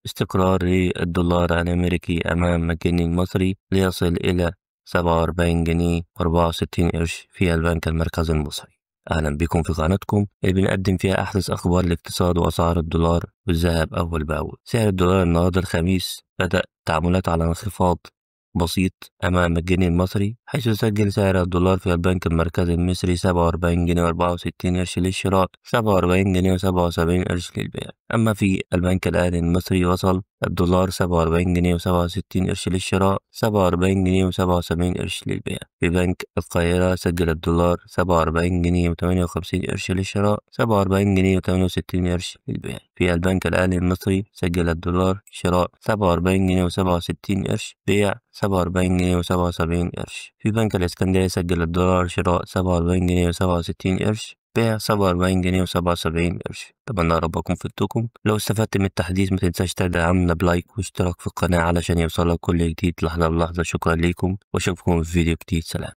استقرار للدولار الأمريكي أمام الجنيه المصري ليصل إلى 47 جنيه و64 قرش في البنك المركزي المصري. أهلا بكم في قناتكم اللي بنقدم فيها أحدث أخبار الاقتصاد وأسعار الدولار والذهب أول بأول. سعر الدولار النهاردة الخميس بدأ تعاملات على انخفاض بسيط أمام الجنيه المصري، حيث سجل سعر الدولار في البنك المركزي المصري 47 جنيه و64 قرش للشراء، 47 جنيه و77 قرش للبيع. أما في البنك الأهلي المصري وصل الدولار 47 جنيه و67 قرش للشراء، 47 جنيه و77 قرش للبيع. في بنك القاهرة سجل الدولار 47 جنيه و58 قرش للشراء، 47 جنيه و68 قرش للبيع. في البنك الأهلي المصري سجل الدولار شراء 47 جنيه و67 قرش، بيع 47 جنيه و77 قرش. في بنك الإسكندرية سجل الدولار شراء 47 جنيه و67 قرش، بيع 47 جنيه و77 قرش. أتمنى ربكم فدتكم. لو استفدت من التحديث متنساش تدعمنا بلايك واشتراك في القناة علشان يوصلك كل جديد لحظة بلحظة. شكرا ليكم واشوفكم في فيديو جديد. سلام.